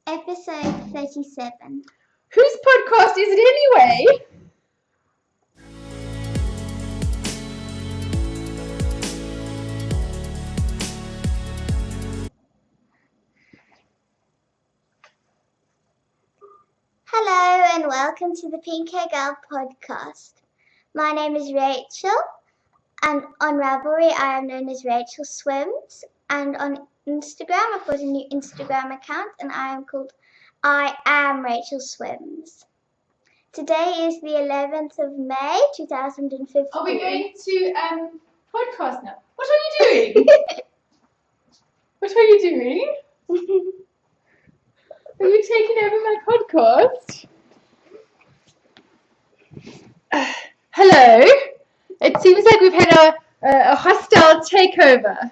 Episode 37. Whose podcast is it anyway? Hello and welcome to the Pink Hair Girl podcast. My name is Rachel, and on Ravelry I am known as Rachel Swims, and on Instagram I've got a new Instagram account and I am called I Am Rachel Swims. Today is the 11th of May 2015. Are we going to podcast now? What are you doing? What are you doing? Are you taking over my podcast? Hello. It seems like we've had a hostile takeover.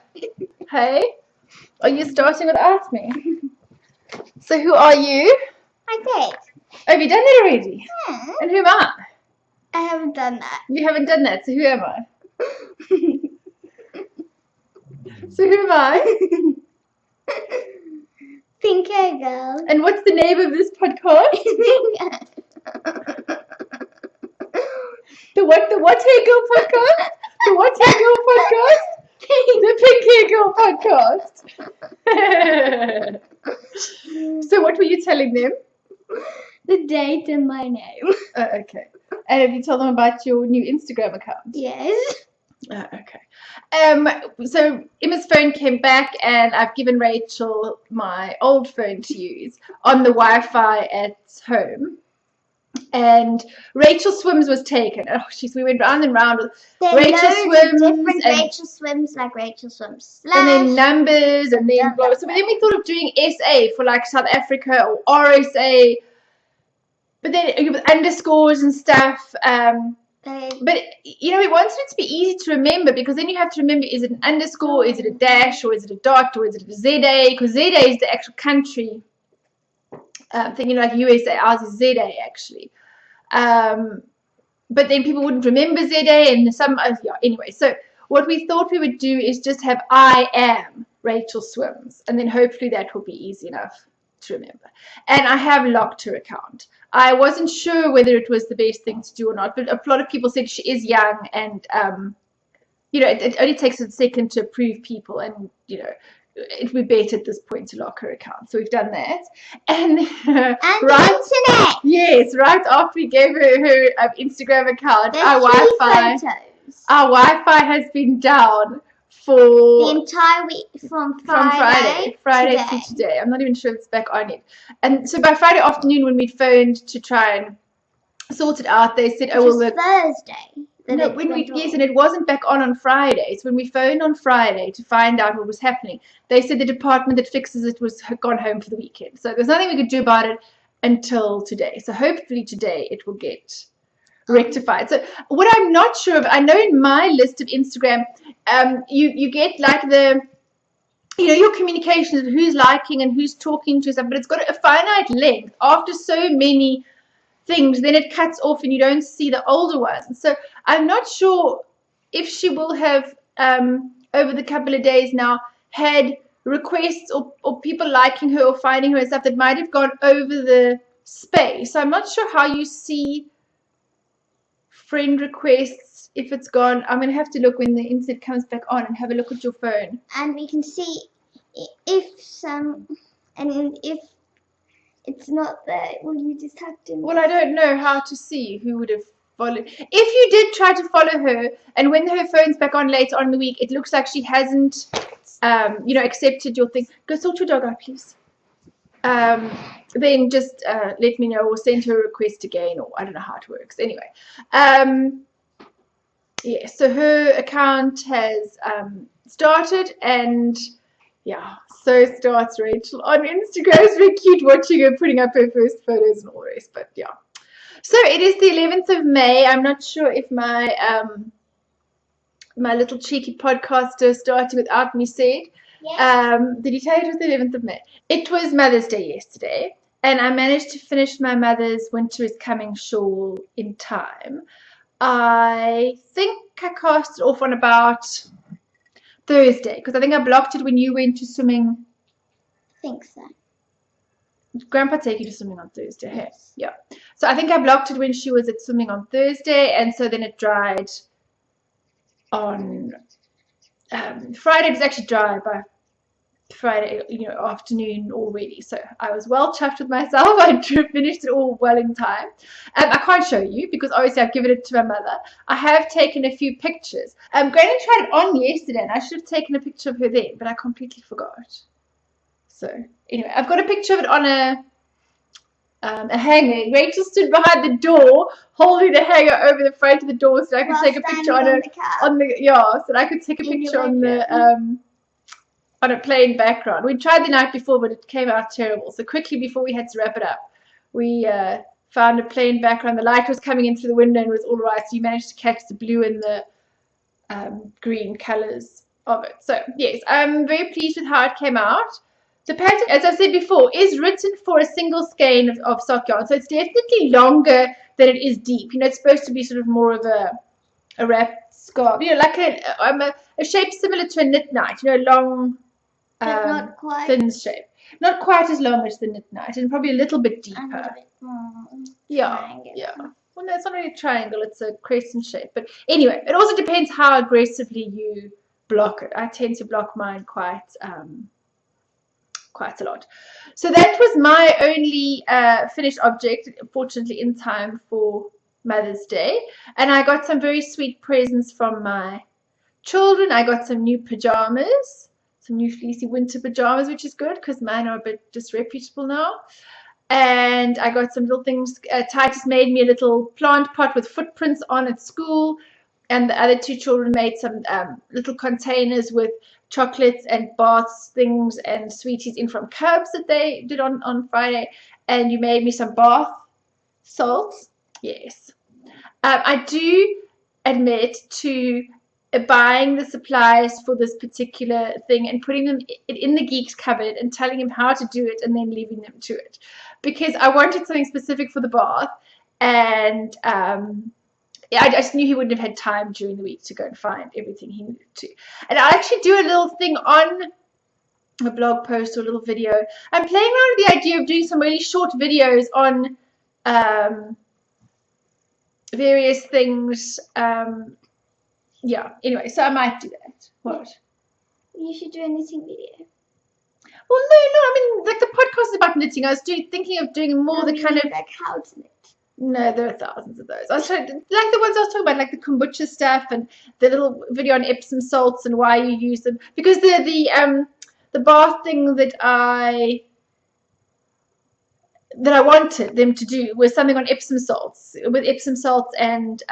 Hey? Are you starting without me? So who are you? I'm Kate. Oh, have you done that already? Yeah. And who am I? I haven't done that. You haven't done that, so who am I? So who am I? Pink Hair Girl. And what's the name of this podcast? The what hair girl podcast? The what hair girl podcast? The Pink Hair Girl podcast. So what were you telling them? The date and my name. Okay. And have you told them about your new Instagram account? Yes. Okay. So Emma's phone came back and I've given Rachel my old phone to use on the Wi-Fi at home. And Rachel Swims was taken. Oh, we went round and round with Rachel Swims. Different Rachel Swims, like Rachel Swims / and then numbers and then blah. So then we thought of doing SA for like South Africa or RSA. But then with underscores and stuff. But, you know, we wanted it to be easy to remember because then you have to remember, is it an underscore, is it a dash, or is it a dot, or is it a ZA? Because ZA is the actual country thing, you know, like USA, ours is ZA actually. But then people wouldn't remember ZA and some, anyway. So what we thought we would do is just have I Am Rachel Swims, and then hopefully that will be easy enough to remember. And I have locked her account. I wasn't sure whether it was the best thing to do or not, but a lot of people said she is young and, you know, it only takes a second to approve people and, you know, it would be better at this point to lock her account. So we've done that. And right, internet. Yes, right after we gave her Instagram account, There's our Wi-Fi has been down for the entire week from Friday to today. I'm not even sure if it's back on yet. And so by Friday afternoon when we phoned to try and sort it out, they said, Thursday. No, and it wasn't back on Friday. So when we phoned on Friday to find out what was happening, they said the department that fixes it was gone home for the weekend. So there's nothing we could do about it until today. So hopefully today it will get rectified. So what I'm not sure of, I know in my list of Instagram, you get like the, you know, your communications of who's liking and who's talking to stuff, but it's got a finite length. After so many things, then it cuts off and you don't see the older ones. So I'm not sure if she will have over the couple of days now had requests or people liking her or finding her and stuff that might have gone over the space. So I'm not sure how you see friend requests if it's gone. I'm going to have to look when the internet comes back on and have a look at your phone. And we can see if it's not there, well, you just have to. Well, I don't know how to see who would have followed. If you did try to follow her, and when her phone's back on later on in the week, it looks like she hasn't, you know, accepted your thing. Go sort your dog out, please. Then just let me know or send her a request again, or I don't know how it works. Anyway, yeah. So her account has started and. Yeah, so starts Rachel on Instagram. It's very cute watching her putting up her first photos and all the rest, but yeah. So it is the 11th of May. I'm not sure if my my little cheeky podcaster starting without me said. Yes. Did you tell you it was the 11th of May? It was Mother's Day yesterday, and I managed to finish my mother's Winter is Coming shawl in time. I think I cast it off on about Thursday, because I think I blocked it when you went to swimming. I think so. Grandpa take you to swimming on Thursday? Hey? Yeah. So I think I blocked it when she was at swimming on Thursday, and so then it dried on Friday. It was actually dry by Friday, afternoon already. So I was well chuffed with myself. I finished it all well in time. I can't show you because obviously I've given it to my mother. I have taken a few pictures. Granny tried it on yesterday, and I should have taken a picture of her then, but I completely forgot. So anyway, I've got a picture of it on a hanger. Rachel stood behind the door holding the hanger over the front of the door so I could take a picture so that I could take a picture on a plain background. We tried the night before, but it came out terrible. So quickly before we had to wrap it up, we found a plain background. The light was coming in through the window and it was all right. So you managed to catch the blue and the green colors of it. So yes, I'm very pleased with how it came out. The pattern, as I said before, is written for a single skein of sock yarn. So it's definitely longer than it is deep. It's supposed to be sort of more of a wrapped scarf. Like a shape similar to a knit night. Long, but not quite thin shape. Not quite as long as the knit night, and probably a little bit deeper. And a bit more yeah. Well, no, it's not really a triangle. It's a crescent shape. But anyway, it also depends how aggressively you block it. I tend to block mine quite a lot. So that was my only finished object, fortunately in time for Mother's Day. And I got some very sweet presents from my children. I got some new pajamas, some new fleecy winter pajamas, which is good because mine are a bit disreputable now. And I got some little things. Titus made me a little plant pot with footprints on at school. And the other two children made some little containers with chocolates and baths things and sweeties in from Cubs that they did on Friday. And you made me some bath salts. Yes. I do admit to buying the supplies for this particular thing and putting them in the geeks cupboard and telling him how to do it and then leaving them to it. Because I wanted something specific for the bath, and I just knew he wouldn't have had time during the week to go and find everything he needed to. And I'll actually do a little thing on a blog post or a little video. I'm playing around with the idea of doing some really short videos on various things. Anyway, so I might do that. What? You should do a knitting video. Well, no, I mean, like the podcast is about knitting. I was thinking of doing more the kind of like how to knit. No, there are thousands of those. I was trying, like the ones I was talking about, like the kombucha stuff and the little video on Epsom salts and why you use them. Because the bath thing that I wanted them to do was something on Epsom salts, with Epsom salts and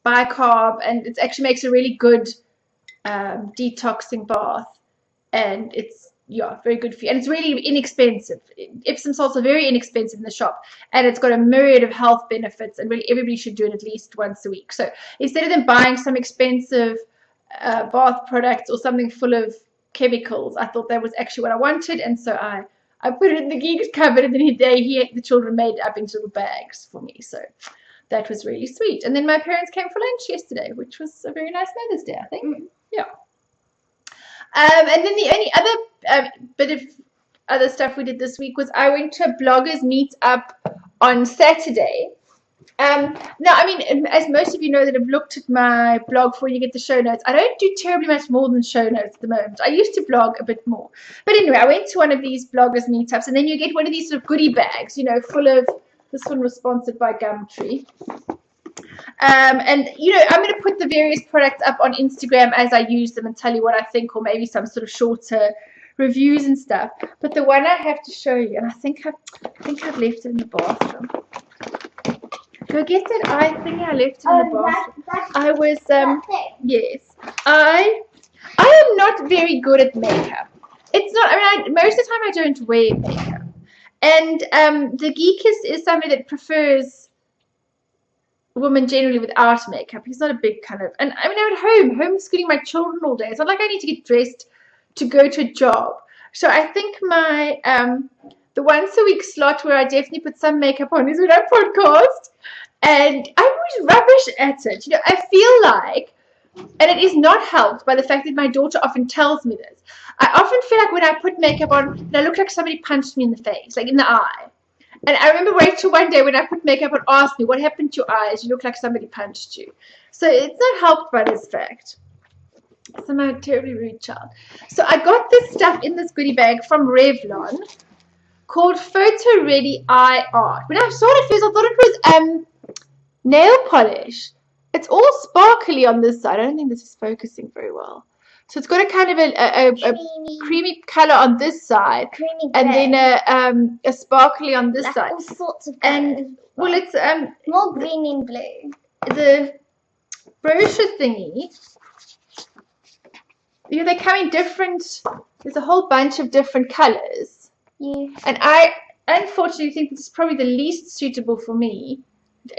bicarb, and it actually makes a really good detoxing bath, and it's very good for you, and it's really inexpensive. Epsom salts are very inexpensive in the shop, and it's got a myriad of health benefits, and really everybody should do it at least once a week. So instead of them buying some expensive bath products or something full of chemicals, I thought that was actually what I wanted, and so I put it in the geeks cupboard, and then the children made it up into little bags for me. So that was really sweet. And then my parents came for lunch yesterday, which was a very nice Mother's Day, I think. Yeah. And then the only other bit of other stuff we did this week was I went to a bloggers meetup on Saturday. Now, I mean, as most of you know that have looked at my blog before you get the show notes, I don't do terribly much more than show notes at the moment. I used to blog a bit more. But anyway, I went to one of these bloggers meetups, and then you get one of these sort of goodie bags, full of, this one was sponsored by Gumtree. And I'm going to put the various products up on Instagram as I use them and tell you what I think, or maybe some sort of shorter reviews and stuff. But the one I have to show you, and I think I've left it in the bathroom. Do I get that eye thing? I left it in the bathroom. I was yes. I am not very good at makeup. It's not. I mean, most of the time I don't wear makeup. And the geek is somebody that prefers women generally without makeup. He's not a big kind of, and I mean, I'm at home homeschooling my children all day. It's not like I need to get dressed to go to a job. So I think my the once a week slot where I definitely put some makeup on is when I podcast, and I'm always rubbish at it. I feel like And it is not helped by the fact that my daughter often tells me this. I often feel like when I put makeup on, that I look like somebody punched me in the face, like in the eye. And I remember Rachel one day when I put makeup on asked me, what happened to your eyes? You look like somebody punched you. So it's not helped by this fact. So I'm a terribly rude child. So I got this stuff in this goodie bag from Revlon called Photo Ready Eye Art. When I saw it first, I thought it was nail polish. It's all sparkly on this side. I don't think this is focusing very well. So it's got a kind of a creamy color on this side, and then a sparkly on this side. All sorts of colors. And well, it's more green and blue. The brochure thingy. Yeah, they come in different. There's a whole bunch of different colors. Yeah. And I unfortunately think this is probably the least suitable for me.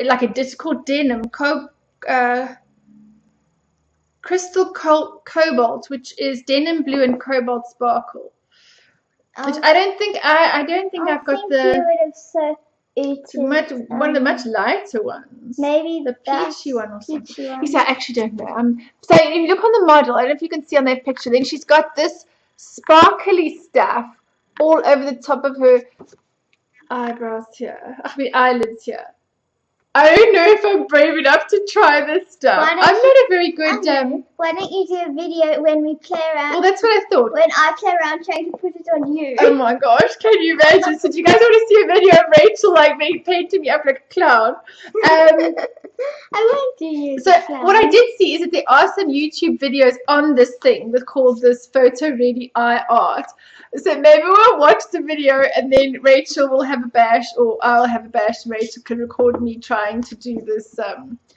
Like it's called denim, crystal cobalt, which is denim blue and cobalt sparkle. Which I don't think I've got the. You would have so one of the much lighter ones. Maybe the peachy one or something. Peachy one. You see, I actually don't know. So if you look on the model, I don't know if you can see on that picture. Then she's got this sparkly stuff all over the top of her eyebrows here. I mean eyelids here. I don't know if I'm brave enough to try this stuff. I'm not a very good. Why don't you do a video when we play around? Well, that's what I thought. When I play around trying to put it on you. Oh my gosh, can you imagine? So do you guys want to see a video of Rachel like me painting me up like a clown? I won't do you. So what I did see is that there are some YouTube videos on this thing that called this Photo Ready Eye Art. So maybe we'll watch the video and then Rachel will have a bash, or I'll have a bash, and Rachel can record me trying to do this.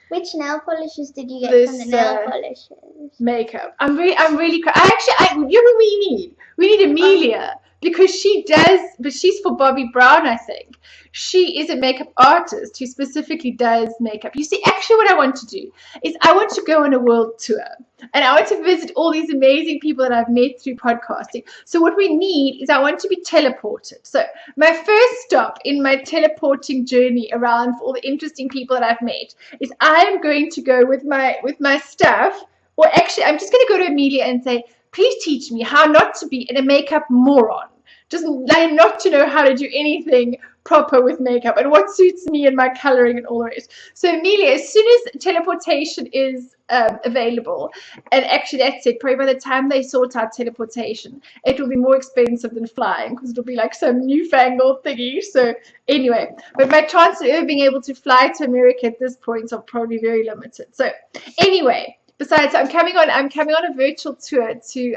Which nail polishes did you get from the nail polishes? Makeup. I'm really. You know who we need? We need Amelia. Because she does, but she's for Bobbi Brown, I think. She is a makeup artist who specifically does makeup. You see, actually what I want to do is I want to go on a world tour. And I want to visit all these amazing people that I've met through podcasting. So what we need is I want to be teleported. So my first stop in my teleporting journey around for all the interesting people that I've met is I am going to go with my staff. Or actually, I'm just going to go to Amelia and say, please teach me how not to be a makeup moron. Just like not to know how to do anything proper with makeup and what suits me and my coloring and all the rest. So Amelia, as soon as teleportation is available, and actually that's it, probably by the time they sort out teleportation, it will be more expensive than flying because it'll be like some newfangled thingy. So anyway, but my chances of ever being able to fly to America at this point are probably very limited. So anyway, besides, I'm coming on a virtual tour to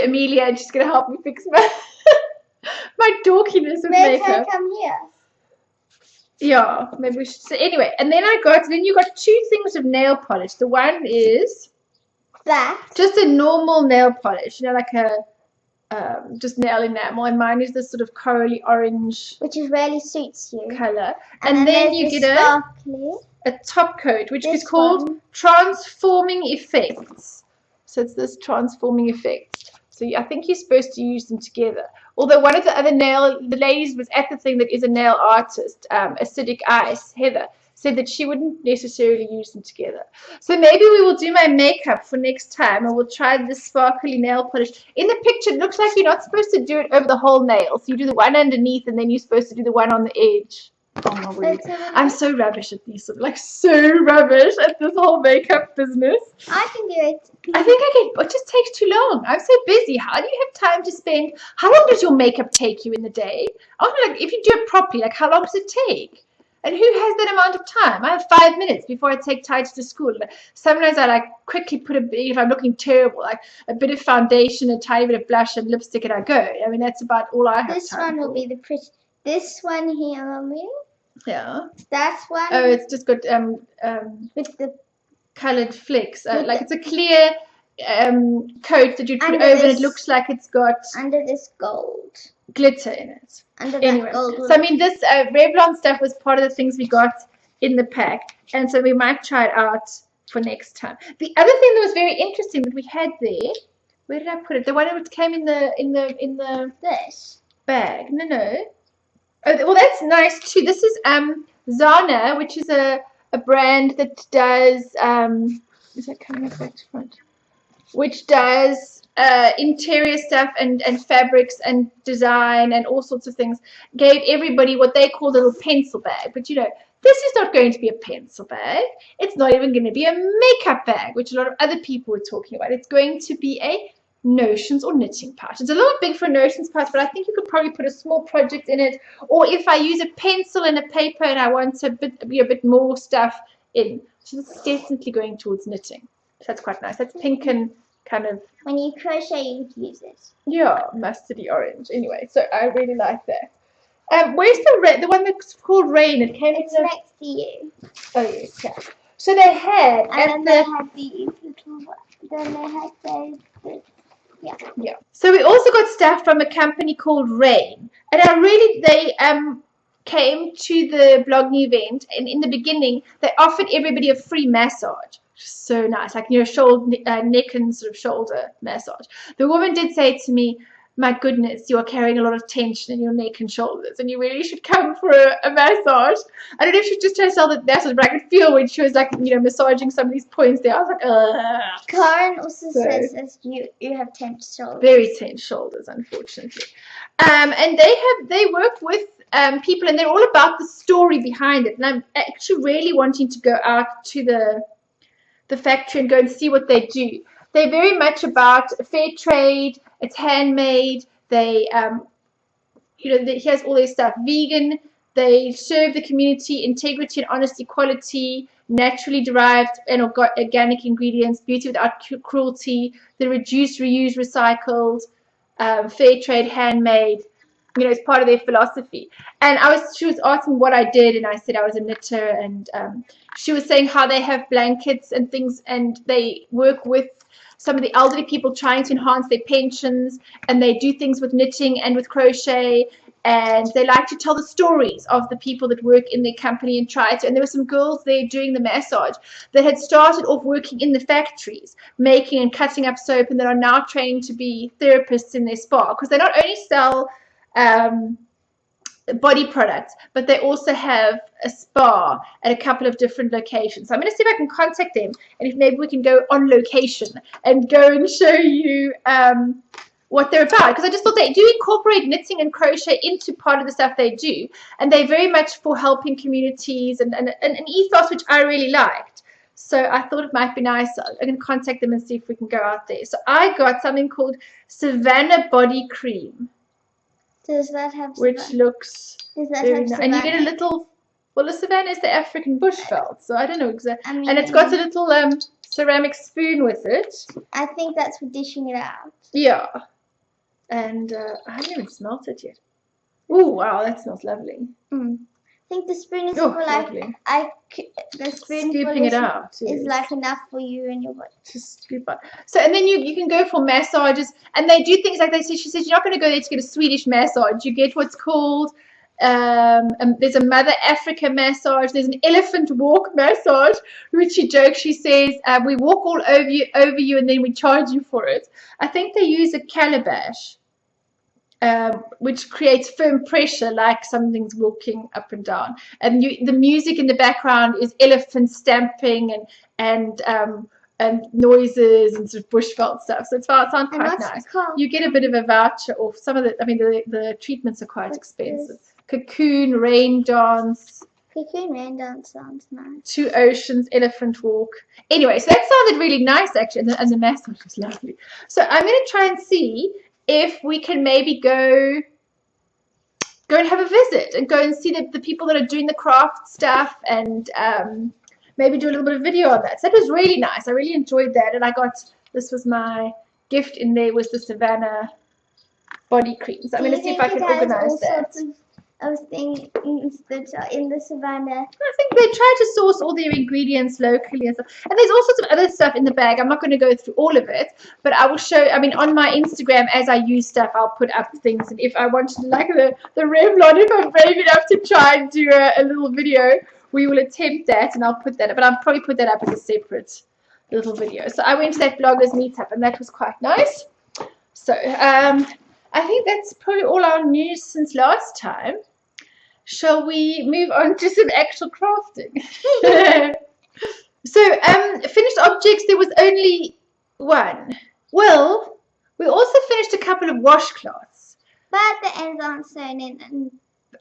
Amelia, and she's gonna help me fix my my dorkiness with makeup. Her come here. Yeah, maybe we should. So anyway, and then you got two things of nail polish. The one is just a normal nail polish, you know, like a just nail enamel, and mine is this sort of corally orange, which really suits you color. And then you get a top coat, which is called Transforming Effects. So it's this Transforming Effects. So I think you're supposed to use them together. Although one of the other the ladies was at the thing that is a nail artist, Acidic Ice, Heather, said that she wouldn't necessarily use them together. So maybe we will do my makeup for next time, and we'll try this sparkly nail polish. In the picture, it looks like you're not supposed to do it over the whole nail. So you do the one underneath, and then you're supposed to do the one on the edge. Oh my word. I'm so rubbish at these, like so rubbish at this whole makeup business. I can do it. I think it just takes too long. I'm so busy. How do you have time to spend? How long does your makeup take you in the day? Like if you do it properly, like how long does it take? And who has that amount of time? I have 5 minutes before I take Tides to school. Sometimes I like quickly put if I'm looking terrible, like a bit of foundation, a tiny bit of blush and lipstick, and I go. I mean, that's about all I have This time one will for. be the pretty. This one here, Mommy. Yeah. That one. Oh, it's just got with the coloured flecks. Like it's a clear coat that you put over, and it looks like it's got under this gold glitter in it. Under anyway, that gold. So I mean, this Revlon stuff was part of the things we got in the pack, and so we might try it out for next time. The other thing that was very interesting that we had there, where did I put it? The one that came in the this bag. No. Oh, well, that's nice too. This is Zana, which is a brand that does is that coming up back to front? Which does interior stuff and fabrics and design and all sorts of things, gave everybody what they call a little pencil bag. But you know, this is not going to be a pencil bag. It's not even going to be a makeup bag, which a lot of other people were talking about. It's going to be a notions or knitting pouch. It's a little big for a notions pouch, but I think you could probably put a small project in it. Or if I use a pencil and a paper and I want a bit more stuff in. So this is definitely going towards knitting. So that's quite nice. That's pink and kind of, when you crochet, you could use it. yeah, mustardy orange. Anyway, so I really like that. Where's the one that's called Rain? It came. It's next to you. Oh yes, yeah. So they had, and then they had these little. Then they had those. Yeah. Yeah. So we also got stuff from a company called Rain, and they came to the blogging event, and in the beginning they offered everybody a free massage. So nice, like shoulder, neck and sort of shoulder massage. The woman did say to me, "My goodness, you are carrying a lot of tension in your neck and shoulders, and you really should come for a massage." I don't know if she was just trying to sell the massage, but I could feel when she was like, massaging some of these points there. I was like, ugh. Karen also says that you have tense shoulders. Very tense shoulders, unfortunately. And they work with people, and they're all about the story behind it. And I'm actually really wanting to go out to the factory and go and see what they do. They're very much about fair trade. It's handmade. They, here's all their stuff. Vegan. They serve the community, integrity and honesty, quality, naturally derived and organic ingredients, beauty without cruelty. They reduce, reuse, recycled, fair trade, handmade. It's part of their philosophy. And she was asking what I did, and I said I was a knitter, and she was saying how they have blankets and things, and they work with some of the elderly people trying to enhance their pensions, and they do things with knitting and with crochet, and they like to tell the stories of the people that work in their company and try to. And there were some girls there doing the massage that had started off working in the factories, making and cutting up soap, and that are now training to be therapists in their spa, because they not only sell body products, but they also have a spa at a couple of different locations. So I'm going to see if I can contact them, and if maybe we can go on location and go and show you what they're about, because I just thought they do incorporate knitting and crochet into part of the stuff they do, and they're very much for helping communities and an ethos which I really liked. So I thought it might be nice. I'm going to contact them and see if we can go out there. So I got something called Savannah Body Cream. Does that have which Savannah? looks very nice. And you get a little, well, the Savannah is the African bush felt, so I don't know exactly. And it's got a little ceramic spoon with it. I think that's for dishing it out. Yeah. And I haven't even smelt it yet. Oh, wow, that smells lovely. I think the spoon is for the spoon scooping it out is like enough for you and your body. Just scoop out. So, and then you can go for massages, and they do things like she says you're not going to go there to get a Swedish massage. You get what's called there's a Mother Africa massage. There's an elephant walk massage, which she jokes. She says we walk all over you, and then we charge you for it. I think they use a calabash. Which creates firm pressure, like something's walking up and down. And the music in the background is elephants stamping and noises and sort of bushveld stuff. So it sounds quite nice. You get a bit of a voucher off some of the. I mean, the treatments are quite expensive. Cocoon, rain dance. Cocoon rain dance sounds nice. Two oceans, elephant walk. Anyway, so that sounded really nice actually, and the massage was lovely. So I'm going to try and see if we can maybe go and have a visit and go and see the people that are doing the craft stuff, and maybe do a little bit of video on that. So that was really nice. I really enjoyed that, and this was my gift in there, was the Savannah body cream. So I'm going to see if I can organize that. Of things that are in the Savannah. I think they try to source all their ingredients locally and stuff. And there's all sorts of other stuff in the bag. I'm not going to go through all of it, but I will show. I mean, on my Instagram, as I use stuff, I'll put up things. And if I wanted to, like the Revlon, if I'm brave enough to try and do a little video, we will attempt that, and I'll put that up. But I'll probably put that up as a separate little video. So I went to that bloggers meetup, and that was quite nice. So I think that's probably all our news since last time. Shall we move on to some actual crafting? So, finished objects, there was only one. Well, we also finished a couple of washcloths. But the ends aren't sewn in.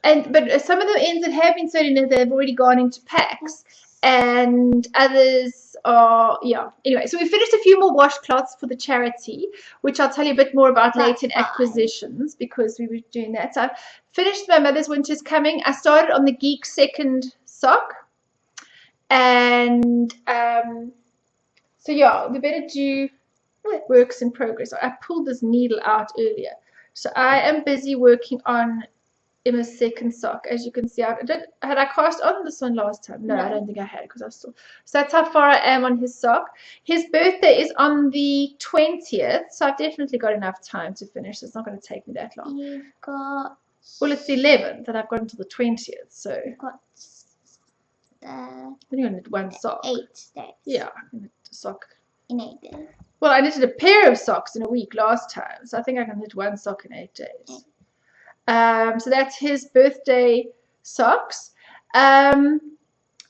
But some of the ends that have been sewn in, they've already gone into packs. And others are, yeah. Anyway, so we finished a few more washcloths for the charity, which I'll tell you a bit more about later in acquisitions, because we were doing that. So I've finished my Mother's Winter's Coming. I started on the Geek second sock. And so yeah, we better do works in progress. I pulled this needle out earlier. So I am busy working on Emma's second sock. As you can see, had I cast on this one last time? No, I don't think I had, because I was still. So that's how far I am on his sock. His birthday is on the 20th, so I've definitely got enough time to finish. It's not going to take me that long. You've got. Well, it's the 11th, and I've got until the 20th, so. You've got. Only on one sock. 8 days. Yeah, I knit a sock. In 8 days. Well, I knitted a pair of socks in a week last time, so I think I can knit one sock in 8 days. So that's his birthday socks. So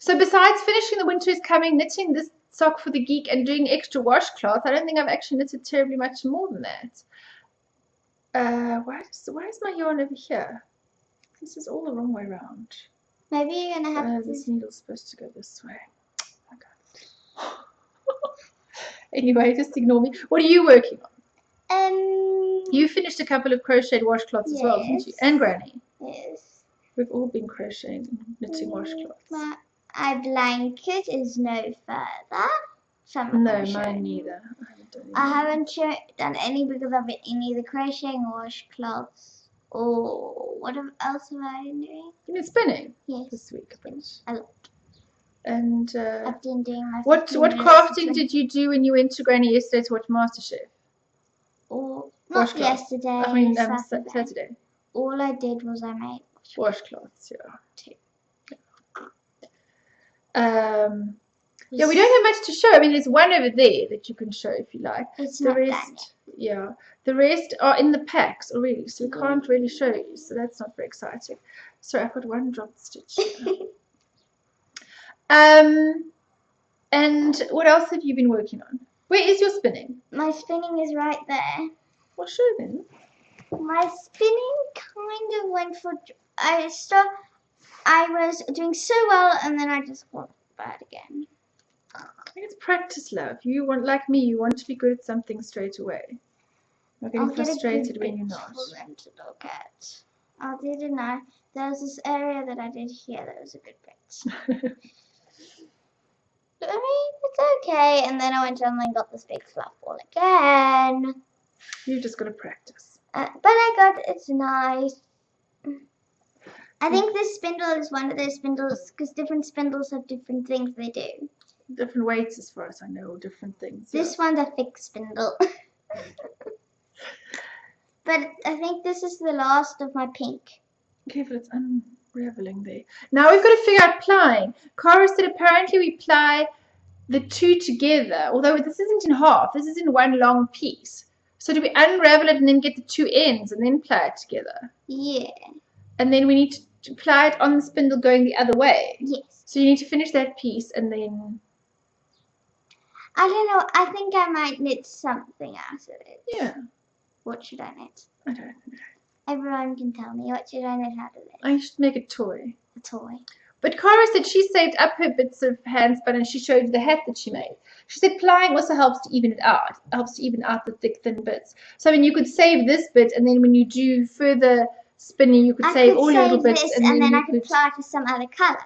besides finishing The Winter is Coming, knitting this sock for the Geek, and doing extra washcloth, I don't think I've actually knitted terribly much more than that. Why is my yarn over here? This is all the wrong way around. Maybe you're going to have to... This needle's supposed to go this way. Okay. Anyway, just ignore me. What are you working on? You finished a couple of crocheted washcloths as well, didn't you? And Granny. Yes. We've all been crocheting and knitting washcloths. My blanket is no further. No, mine neither. I haven't done any because I've been in either crocheting or washcloths. Or what else have I been doing? You've been spinning? Yes. This week. A lot. And I've been doing my what crafting did you do when you went to Granny yesterday to watch MasterChef? Or not yesterday. I mean Saturday. All I did was I made washcloths. Yeah. Yeah, we don't have much to show. I mean, there's one over there that you can show if you like. It's the not rest, done yet. Yeah, the rest are in the packs already, so we can't really show you. So that's not very exciting. Sorry, I've got one dropped stitch. And what else have you been working on? Where is your spinning? My spinning is right there. Well, show them. My spinning kind of went for. I was doing so well, and then I just got bad again. It's practice, love. You want, like me, you want to be good at something straight away. You're getting frustrated when you're not. For them to look at. I didn't know. There was this area that I did here that was a good bit. I mean, it's okay. And then I went on and got this big fluff ball again. You've just got to practice. But I got it's nice. I think this spindle is one of those spindles because different spindles have different things they do. Different weights, as far as I know, different things. This one's a thick spindle. But I think this is the last of my pink. Careful, it's unraveling there. Now we've got to figure out plying. Cara said apparently we ply the two together, although this isn't in half. This is in one long piece. So do we unravel it and then get the two ends and then ply it together? Yeah. And then we need to ply it on the spindle going the other way. Yes. So you need to finish that piece and then... I don't know. I think I might knit something out of it. Yeah. What should I knit? I don't know. Everyone can tell me. What should I knit out of it? I should make a toy. A toy. But Cara said she saved up her bits of handspun and she showed you the hat that she made. She said plying also helps to even it out. It helps to even out the thick, thin bits. So I mean, you could save this bit, and then when you do further spinning, you could save all your little bits, and then I could ply to some other colour.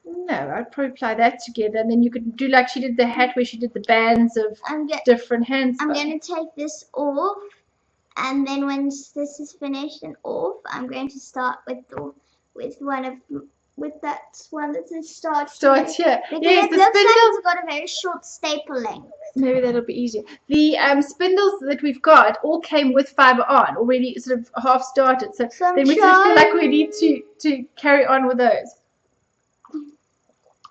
No, I'd probably ply that together, and then you could do like she did the hat, where she did the bands of different handspun. I'm going to take this off, and then when this is finished and off, I'm going to start with that one that says start. Start here. Because yes, it the looks spindle. like it's got a very short staple length. Maybe that'll be easier. The spindles that we've got all came with fibre on, already sort of half started. So then we sort of feel like we need to carry on with those.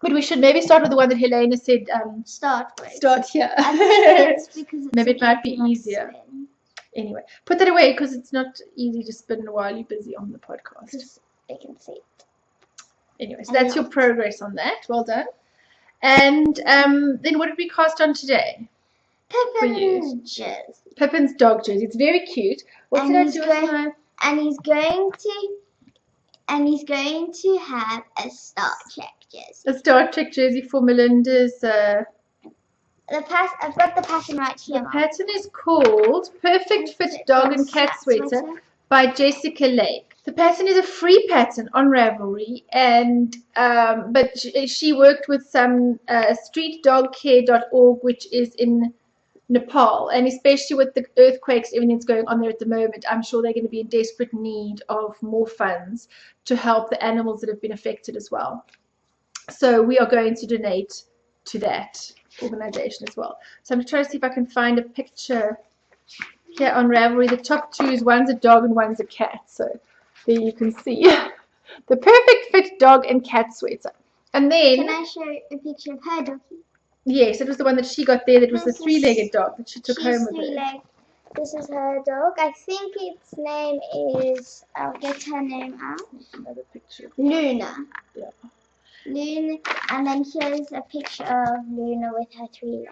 But we should maybe start with the one that Helena said. Start with. Start here. I think it's because maybe it might be easier. Anyway, put that away because it's not easy to spin while you're busy on the podcast. They can see it. Anyway, so that's your progress on that. Well done. And then what did we cast on today? Pippin's jersey. Pippin's dog jersey. It's very cute. What's And it he's do? going- And he's going to have a Star Trek jersey. A Star Trek jersey for Melinda's. I've got the pattern right here. The pattern is called Perfect Fit Dog and Cat Sweater by Jessica Lake. The pattern is a free pattern on Ravelry, and but she worked with some streetdogcare.org, which is in Nepal, and especially with the earthquakes, everything that's going on there at the moment, I'm sure they're going to be in desperate need of more funds to help the animals that have been affected as well. So we are going to donate to that organization as well. So I'm trying to see if I can find a picture here on Ravelry. The top two is one's a dog and one's a cat. So there you can see the Perfect Fit Dog and Cat Sweater. And then, can I show a picture of her doggy? Yes, it was the one that she got there. That was the three-legged dog that she took home with her. This is her dog. I think its name is, I'll get her name out. Another picture. Luna. Yeah. Luna. And then here's a picture of Luna with her 3 legs.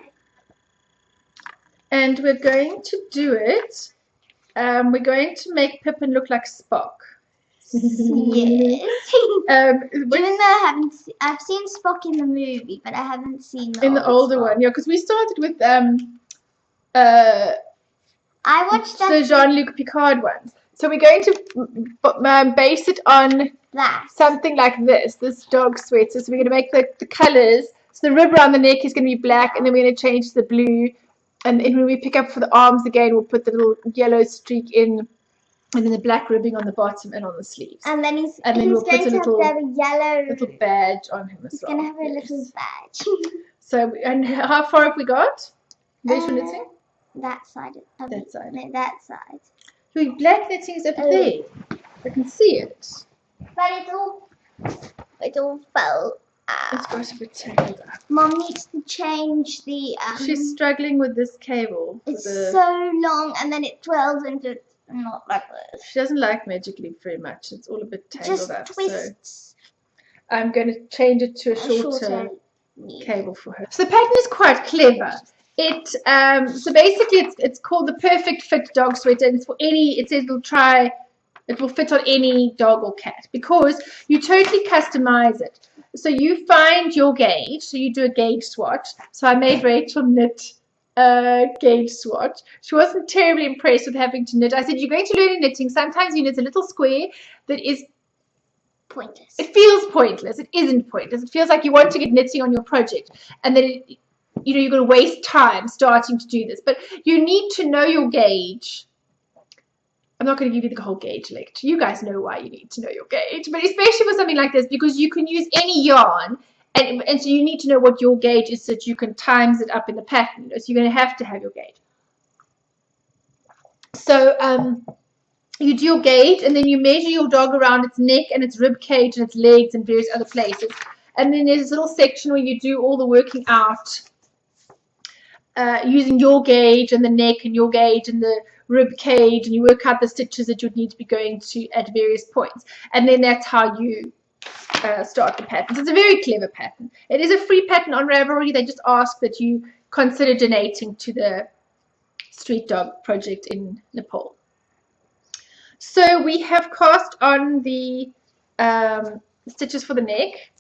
And we're going to do it. We're going to make Pippin look like Spock. Yes. Even though I've seen Spock in the movie, but I haven't seen the older Spock one. Yeah, because we started with I watched that. The Jean-Luc Picard ones. So we're going to base it on that. Something like this dog sweater. So we're going to make the colors. So the rib around the neck is going to be black, and then we're going to change to the blue. And then when we pick up for the arms again, we'll put the little yellow streak in, and then the black ribbing on the bottom and on the sleeves. And then he's we'll going put a to have a yellow little badge on him as well. He's going to have a little badge. So, and how far have we got? Where's your knitting? That side. That side. No, that side. Your black knitting is up there. I can see it. But it all fell out. It's got a bit tangled up. Mom needs to change the. She's struggling with this cable. It's so long, and then it twirls into not like this. She doesn't like Magic Leap very much. It's all a bit tangled up. Twists. So I'm going to change it to a shorter cable for her. So the pattern is quite clever. So basically it's called the Perfect Fit Dog Sweater, and it's for any. It says it will fit on any dog or cat, because you totally customize it. So you find your gauge, so you do a gauge swatch. So I made Rachel knit a gauge swatch. She wasn't terribly impressed with having to knit. I said, you're going to learn in knitting. Sometimes you knit a little square that is pointless. It feels pointless. It isn't pointless. It feels like you want to get knitting on your project, and then you're going to waste time starting to do this. But you need to know your gauge. I'm not going to give you the whole gauge lecture. You guys know why you need to know your gauge, but especially for something like this, because you can use any yarn, and so you need to know what your gauge is so that you can times it up in the pattern. So you're going to have your gauge. So you do your gauge, and then you measure your dog around its neck and its rib cage and its legs and various other places. And then there's this little section where you do all the working out using your gauge and the neck and your gauge and the rib cage, and you work out the stitches that you'd need to be going to at various points. And then that's how you start the pattern. So it's a very clever pattern. It is a free pattern on Ravelry. They just ask that you consider donating to the Street Dog Project in Nepal. So we have cast on the stitches for the neck.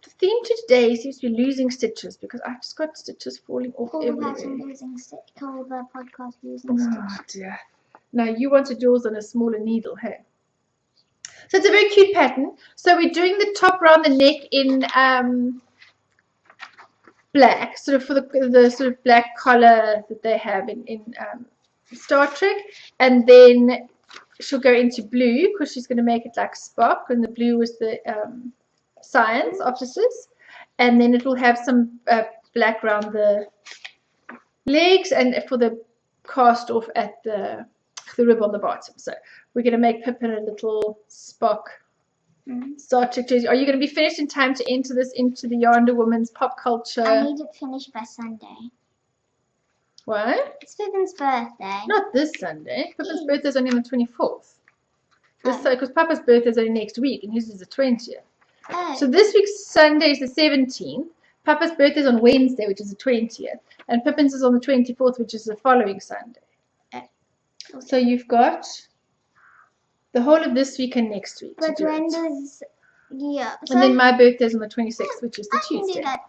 The theme today seems to be losing stitches, because I've just got stitches falling off everywhere. Call the podcast losing stitches. Oh dear. Now you wanted yours on a smaller needle, hey? So it's a very cute pattern. So we're doing the top around the neck in black, sort of for the sort of black collar that they have in Star Trek, and then she'll go into blue because she's going to make it like Spock, and the blue was the science officers, and then it will have some black around the legs and for the cast off at the rib on the bottom. So we're going to make Pippin a little Spock Star Trek jersey. Are you going to be finished in time to enter this into the Yonder Woman's pop culture? I need it finished by Sunday. What? It's Pippin's birthday. Not this Sunday. Pippin's birthday is only on the 24th. Because Papa's birthday is only next week, and his is the 20th. Oh. So this week's Sunday is the 17th. Papa's birthday is on Wednesday, which is the 20th, and Pippin's is on the 24th, which is the following Sunday. So you've got the whole of this week and next week. But to do when it. does So and then my birthday is on the 26th, which is the I can Tuesday. do that.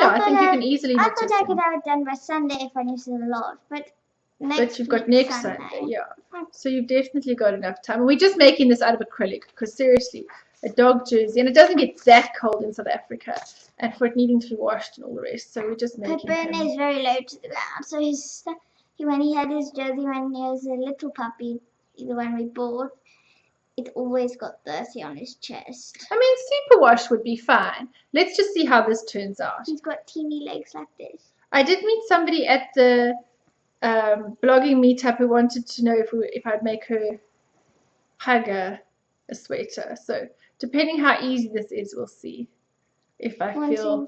I think you can easily. I thought I could have it done by Sunday if I used a lot, but you've got next Sunday, yeah. So you've definitely got enough time. And we're just making this out of acrylic because seriously, a dog jersey, and it doesn't get that cold in South Africa, and for it needing to be washed and all the rest. So we're just making. Pippin is very low to the ground, so when he had his jersey when he was a little puppy, the one we bought, it always got dirty on his chest. I mean, superwash would be fine. Let's just see how this turns out. He's got teeny legs like this. I did meet somebody at the blogging meetup who wanted to know if I'd make her Pugger a sweater. So depending how easy this is, we'll see. If I feel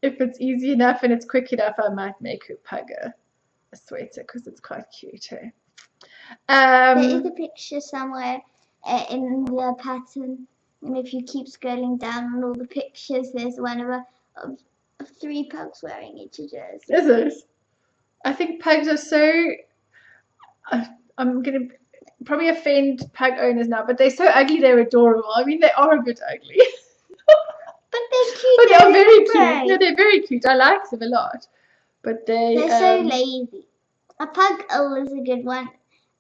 if it's easy enough and it's quick enough, I might make her Pugger a sweater because it's quite cute. Eh? There is a picture somewhere in the pattern, and if you keep scrolling down on all the pictures, there's one of 3 pugs wearing each jersey. Is it? I think pugs are so. I'm gonna probably offend pug owners now, but they're so ugly. They're adorable. I mean, they are a bit ugly. But they're cute. But they're very cute. No, they're very cute. I like them a lot. But they're so lazy. A pug is a good one,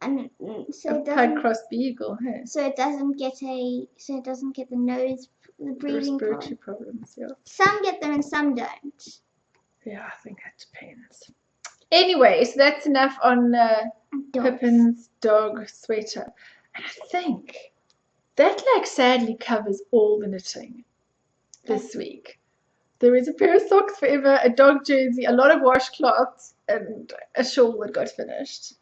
and so a pug cross beagle. Hey? So it doesn't get the nose, the breathing respiratory problems. Yeah. Some get them and some don't. Yeah, I think that depends. Anyway, so that's enough on Pippin's dog sweater. And I think that sadly covers all the knitting this week. There is a pair of socks forever, a dog jersey, a lot of washcloths, and a shawl that got finished.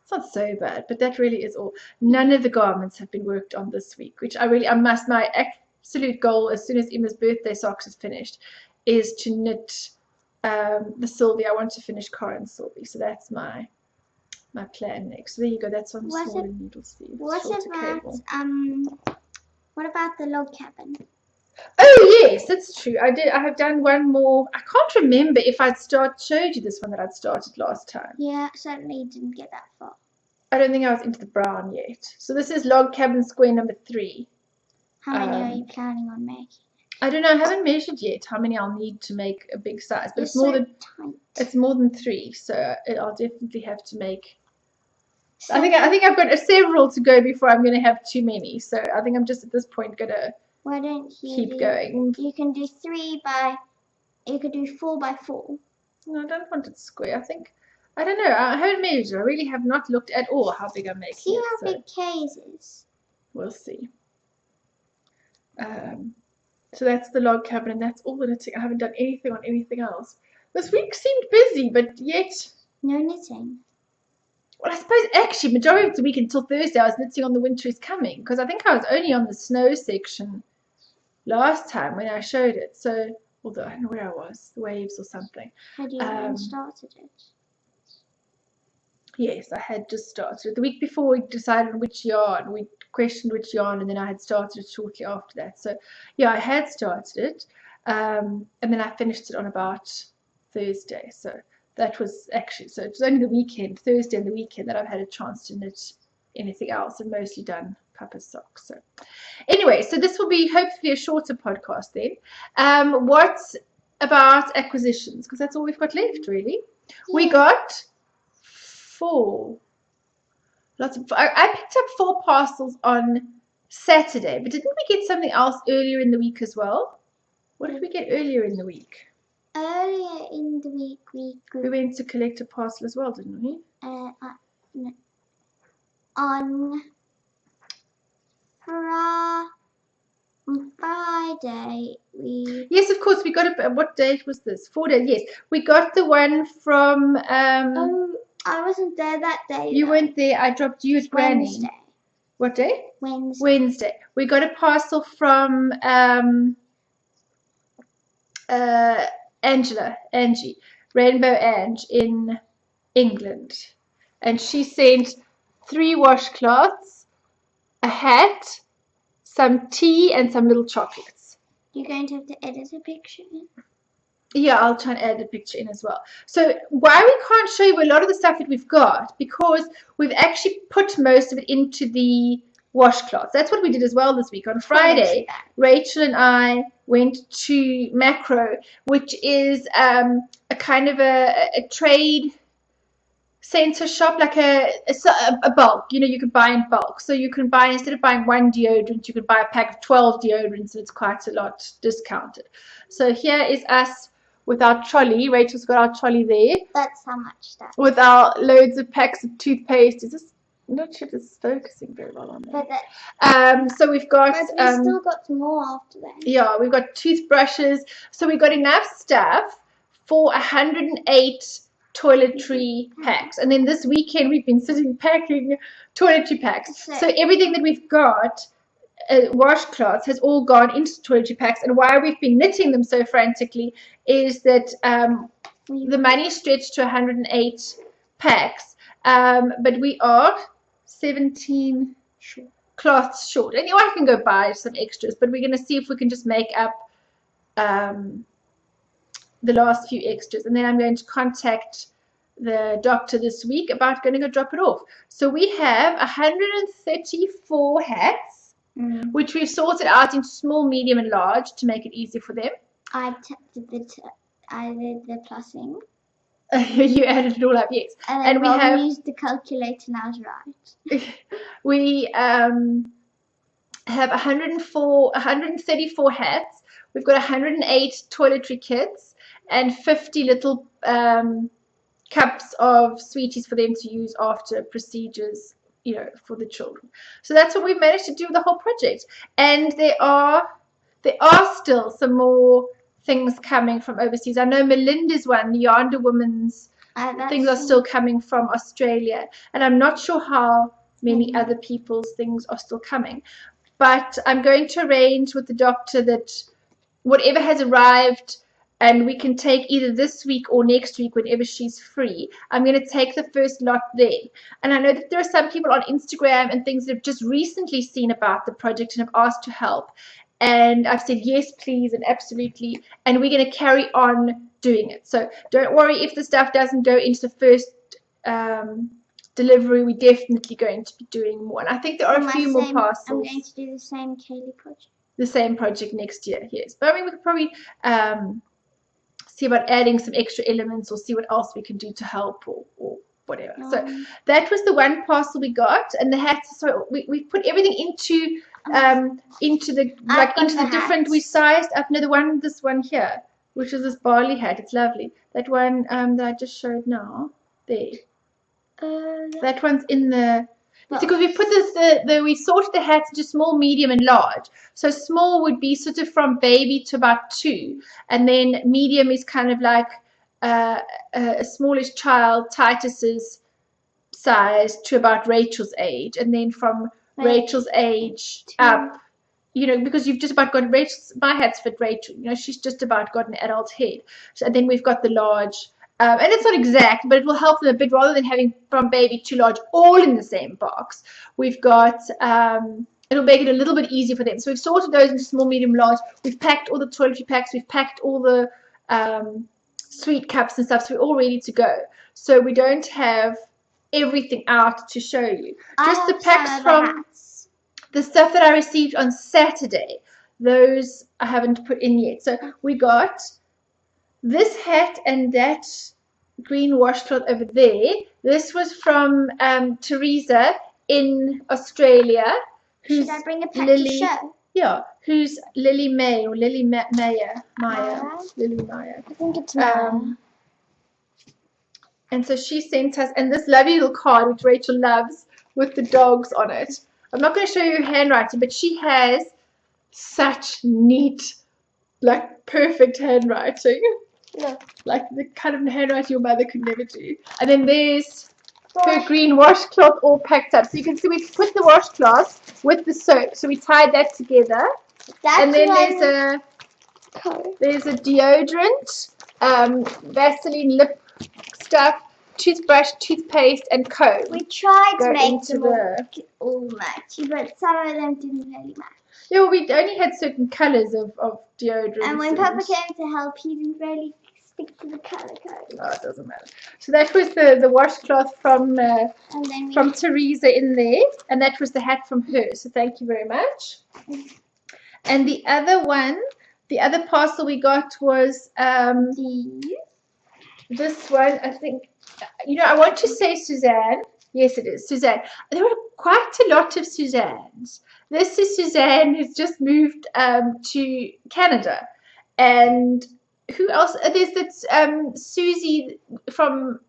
It's not so bad, but that really is all. None of the garments have been worked on this week, which my absolute goal as soon as Emma's birthday socks is finished is to knit the Sylvie. I want to finish Cara and Sylvie, so that's my plan next. So there you go. That's on smaller needle sleeves. What about the log cabin? Oh yes, that's true. I have done one more. I can't remember if I'd showed you this one that I'd started last time. Yeah, certainly didn't get that far. I don't think I was into the brown yet. So this is log cabin square number 3. How many are you planning on making? I don't know. I haven't measured yet how many I'll need to make a big size, but it's more than 3. So I'll definitely have to make. So I think I've got several to go before I'm going to have too many. So I think I'm just at this point gonna. Why don't you keep going? You can do you could do 4 by 4. No, I don't want it square. I don't know. I haven't measured. I really have not looked at all how big I'm making it. See how big K's is. We'll see. So that's the log cabin, and that's all the knitting. I haven't done anything on anything else. This week seemed busy, but yet no knitting. Well, I suppose actually majority of the week until Thursday I was knitting on the Winter is Coming, because I think I was only on the snow section last time when I showed it. So, although I don't know where I was, the waves or something. Had you even started it? Yes, I had just started. The week before we decided which yarn, we questioned which yarn, and then I had started it shortly after that. So, yeah, I had started it, and then I finished it on about Thursday. So that was actually, so it was only the weekend, Thursday and the weekend, that I've had a chance to knit anything else, and mostly done Papa's socks. So anyway, so this will be hopefully a shorter podcast then. What about acquisitions? Because that's all we've got left, really. Yeah. We got 4. I picked up 4 parcels on Saturday, but didn't we get something else earlier in the week as well? What did we get earlier in the week? Earlier in the week we went to collect a parcel as well, didn't we? No. On Friday we. Yes, of course, we got it. What date was this? 4 days. Yes, we got the one from. Oh, I wasn't there that day. You weren't there. I dropped you at Granny. Wednesday. What day? Wednesday. We got a parcel from Angie, Rainbow Ange in England, and she sent 3 washcloths, a hat, some tea, and some little chocolates. You're going to have to edit a picture in. Yeah, I'll try and add a picture in as well. So why we can't show you a lot of the stuff that we've got, because we've actually put most of it into the washcloths. That's what we did as well this week. On Friday, Rachel and I went to Macro, which is a kind of a trade center shop, like a bulk. You can buy in bulk. So you can buy, instead of buying one deodorant, you could buy a pack of 12 deodorants, and it's quite a lot discounted. So here is us with our trolley. Rachel's got our trolley there. That's how much stuff. With our loads of packs of toothpaste. I'm not sure if this is focusing very well on that. So we've got. But we still got more after that. Yeah, we've got toothbrushes. So we've got enough stuff for 108 toiletry packs. And then this weekend we've been sitting packing toiletry packs. So everything that we've got, washcloths, has all gone into toiletry packs. And why we've been knitting them so frantically is that the money stretched to 108 packs, but we are 17 cloths short. And I can go buy some extras, but we're going to see if we can just make up the last few extras. And then I'm going to contact the doctor this week about going to go drop it off. So we have 134 hats, which we've sorted out into small, medium, and large to make it easy for them. I did the plussing. You added it all up, yes. And we have used the calculator, and I was right. We have 134 hats. We've got 108 toiletry kits and 50 little cups of sweeties for them to use after procedures, for the children. So that's what we've managed to do with the whole project. And there are still some more things coming from overseas. I know Melinda's one, the Yonder Woman's things are still coming from Australia. And I'm not sure how many other people's things are still coming. But I'm going to arrange with the doctor that whatever has arrived, and we can take either this week or next week whenever she's free, I'm going to take the first lot then. And I know that there are some people on Instagram and things that have just recently seen about the project and have asked to help. And I've said, yes, please, and absolutely. And we're going to carry on doing it. So don't worry if the stuff doesn't go into the first delivery. We're definitely going to be doing more. And I think there are a few more parcels. I'm going to do the same Kaylee project. The same project next year, yes. But I mean, we could probably see about adding some extra elements or see what else we can do to help or whatever. So that was the one parcel we got, and the hats. So we put everything into the different. We sized up. No, this one here, which is this barley hat. It's lovely. That one that I just showed now. There. That one's in the. It's because we put we sorted the hats into small, medium, and large. So small would be sort of from baby to about 2, and then medium is kind of like a smallish child, Titus's size, to about Rachel's age, and then from Rachel's age up, because you've just about got my hats fit Rachel. She's just about got an adult head. So, and then we've got the large. And it's not exact, but it will help them a bit rather than having from baby to large all in the same box. We've got, it'll make it a little bit easier for them. So we've sorted those into small, medium, large. We've packed all the toiletry packs. We've packed all the sweet cups and stuff. So we're all ready to go. So we don't have everything out to show you. Just the packs from the stuff that I received on Saturday. Those I haven't put in yet. So we got this hat and that green washcloth over there. This was from Teresa in Australia. Should I bring a pack to show? Yeah, who's Lily May or Lily Maya? Lily Maya. I think it's Maya. And so she sent us, and this lovely little card which Rachel loves with the dogs on it. I'm not going to show you her handwriting, but she has such neat, perfect handwriting. Look. Like the kind of handwriting your mother could never do. And then there's her green washcloth all packed up. So you can see we put the washcloth with the soap. So we tied that together. And then there's a deodorant, Vaseline lip stuff, toothbrush, toothpaste, and comb. We tried Go to make into them all matchy, but some of them didn't really match. Yeah, well, we only had certain colours of deodorants. And when Papa came to help, he didn't really stick to the colour code. Oh, it doesn't matter. So that was the washcloth from Teresa in there, and that was the hat from her. So thank you very much. And the other one, the other parcel we got was this one. I think, I want to say Suzanne. Yes, it is Suzanne. There were quite a lot of Suzannes. This is Suzanne who's just moved to Canada, and who else? There's this Susie from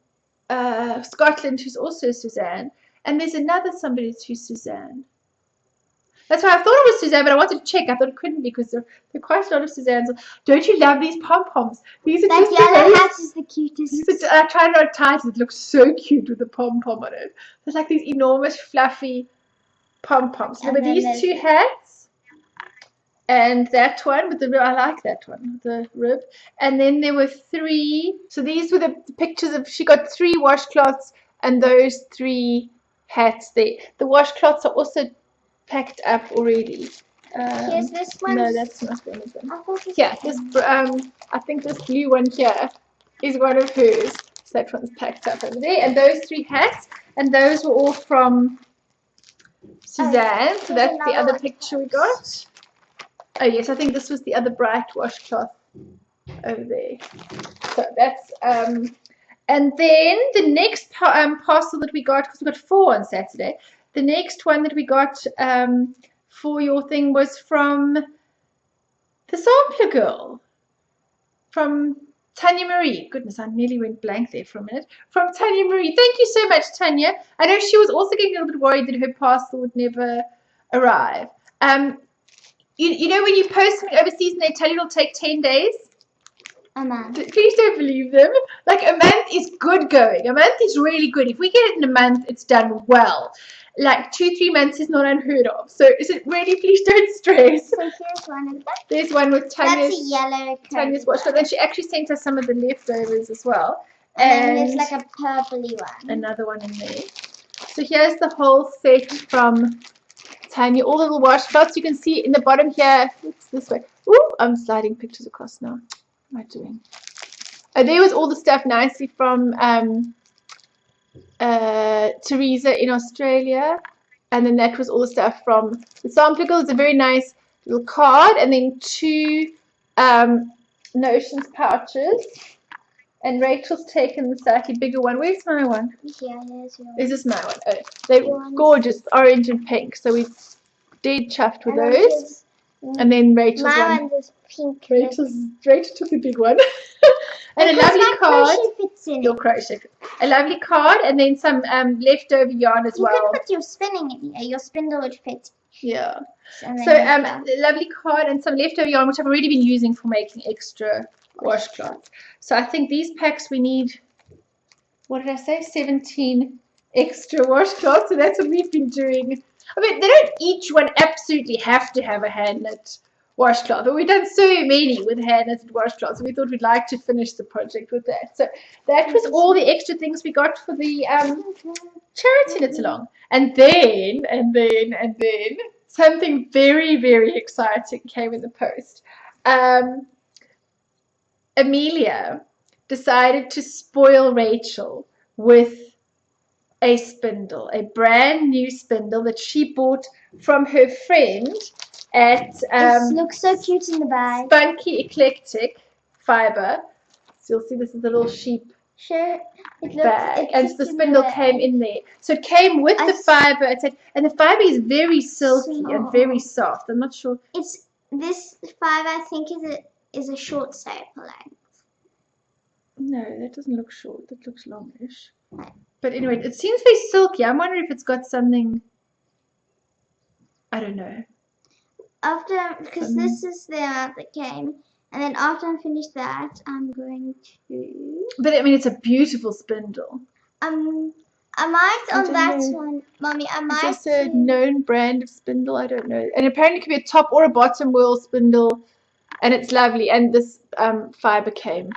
Scotland who's also Suzanne, and there's another somebody who's Suzanne. That's why I thought it was Suzanne, but I wanted to check. I thought it couldn't be because there are quite a lot of Suzannes. Don't you love these pom-poms? These are that just yellow hat is the cutest. I tried on ties. It looks so cute with the pom-pom on it. There's like these enormous fluffy pom-poms. There were these two hats. And that one with the rib, I like that one, the rib. And then there were three. So these were the pictures of, she got 3 washcloths and those 3 hats there. The washcloths are also packed up already. Here's this one. No, that's not one of them. Yeah, I think this blue one here is one of hers. So that one's packed up over there. And those 3 hats, and those were all from Suzanne. So that's the other picture we got. Oh yes, I think this was the other bright washcloth over there. So that's and then the next parcel that we got, because we got 4 on Saturday. The next one that we got for your thing was from the sampler girl, from Tanya Marie. Goodness, I nearly went blank there for a minute. From Tanya Marie. Thank you so much, Tanya. I know she was also getting a little bit worried that her parcel would never arrive. You know when you post something overseas and they tell you it'll take 10 days? A month. Please don't believe them. Like, a month is good going. A month is really good. If we get it in a month, it's done well. Like 2-3 months is not unheard of. So is it really? Please don't stress. So here's one of them. There's one with Tanya's. That's a yellow. Tanya's watch. But then she actually sent us some of the leftovers as well. And there's like a purpley one. Another one in there. So here's the whole set from Tanya. All the little washcloths. You can see in the bottom here. It's this way. Ooh, I'm sliding pictures across now. What am I doing? Oh, there was all the stuff nicely from Teresa in Australia, and then that was all the stuff from the sampler girl. It's a very nice little card, and then 2 notions pouches, and Rachel's taken the slightly bigger one. Where's my one? Yeah, here's yours. Is this my one? Oh, they're gorgeous, orange and pink, so we did chuffed with those. And then Rachel's my one is pink. Rachel took the big one. And a lovely card. Fits in your crochet. A lovely card, and then some leftover yarn as well. You could put your spinning in here. Your spindle would fit. Yeah. So a lovely card and some leftover yarn, which I've already been using for making extra washcloths. So I think these packs we need, what did I say? 17 extra washcloths. So that's what we've been doing. I mean, they don't each one absolutely have to have a hand knit washcloth, but we've done so many with hand knitted washcloths, so we thought we'd like to finish the project with that. So that was all the extra things we got for the charity knits along. And then something very, very exciting came in the post. Amelia decided to spoil Rachel with a spindle, a brand new spindle that she bought from her friend at it looks so cute in the bag. Spunky Eclectic Fiber. So you'll see this is a little sheep bag, and the spindle came in there. So it came with the fiber, and the fiber is very silky and very soft. I'm not sure. It's this fiber, I think, is a short staple length. No, that doesn't look short. That looks longish. But anyway, it seems very silky. I'm wondering if it's got something. I don't know. Because this is the amount that came, and then after I'm finished that, I'm going to. But I mean, it's a beautiful spindle. I might on that one, Mommy. I might. It's just a known brand of spindle. I don't know, and apparently it could be a top or a bottom wheel spindle, and it's lovely. And this fiber came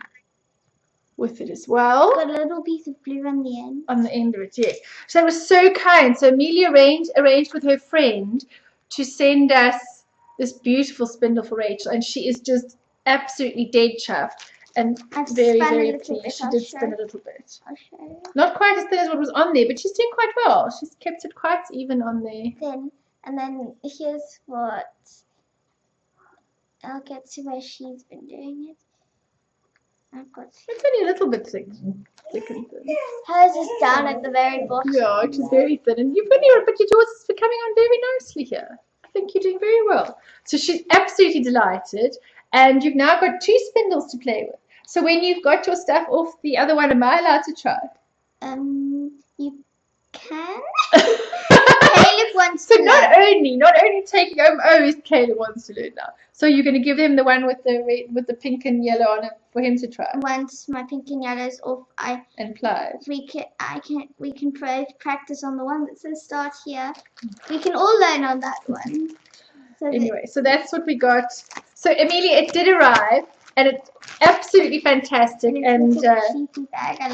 with it as well. Got a little piece of blue on the end. On the end of it, yes. So that was so kind. So Amelia arranged with her friend to send us this beautiful spindle for Rachel, and she is just absolutely dead chuffed and very, very pleased. She did spin a little bit. I'll show you. Not quite as thin as what was on there, but she's doing quite well. She's kept it quite even on there. Thin. And then here's what I'll get to where she's been doing it. I've got It's only a little bit thick and thin. hers is down at the very bottom. Yeah, it is very thin, and you've only but yours is coming on very nicely here. I think you're doing very well. So she's absolutely delighted, and you've now got 2 spindles to play with. So when you've got your stuff off the other one, am I allowed to try? You can. Caleb wants So to not only taking home. Oh, Caleb wants to learn now. So you're going to give him the one with the pink and yellow on it for him to try. Once my pink and yellow is off, and plied. We can practice on the one that says start here. We can all learn on that one. So anyway, so that's what we got. So Amelia, it did arrive, and it's absolutely fantastic. And sleepy bag. I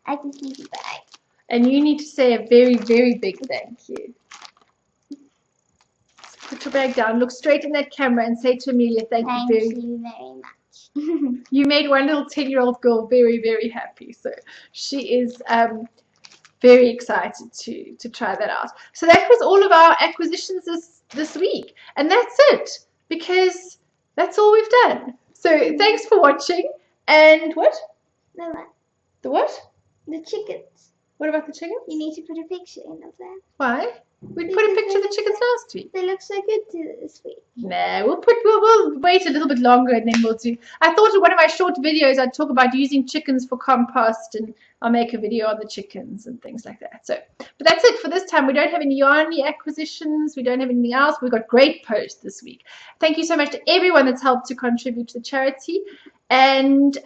like the sleepy bag. And you need to say a very, very big thank you. So put your bag down, look straight in that camera, and say to Amelia, thank you very much. You made one little 10-year-old girl very, very happy. So she is very excited to try that out. So that was all of our acquisitions this week. And that's it, because that's all we've done. So thanks for watching. And what? No, what? The what? The chickens. What about the chickens? You need to put a picture in of them. Why? We put a picture of the chickens last week. They look so good this week. Nah, we'll wait a little bit longer and then we'll do. I thought in one of my short videos I'd talk about using chickens for compost, and I'll make a video on the chickens and things like that. So, but that's it for this time. We don't have any Yarny acquisitions. We don't have anything else. We've got great posts this week. Thank you so much to everyone that's helped to contribute to the charity. And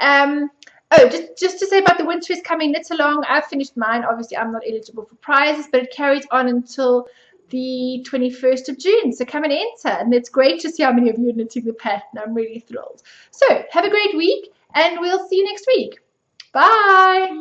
oh, just to say about the Winter is Coming knit along, I've finished mine. Obviously, I'm not eligible for prizes, but it carries on until the 21st of June. So come and enter. And it's great to see how many of you are knitting the pattern. I'm really thrilled. So have a great week, and we'll see you next week. Bye.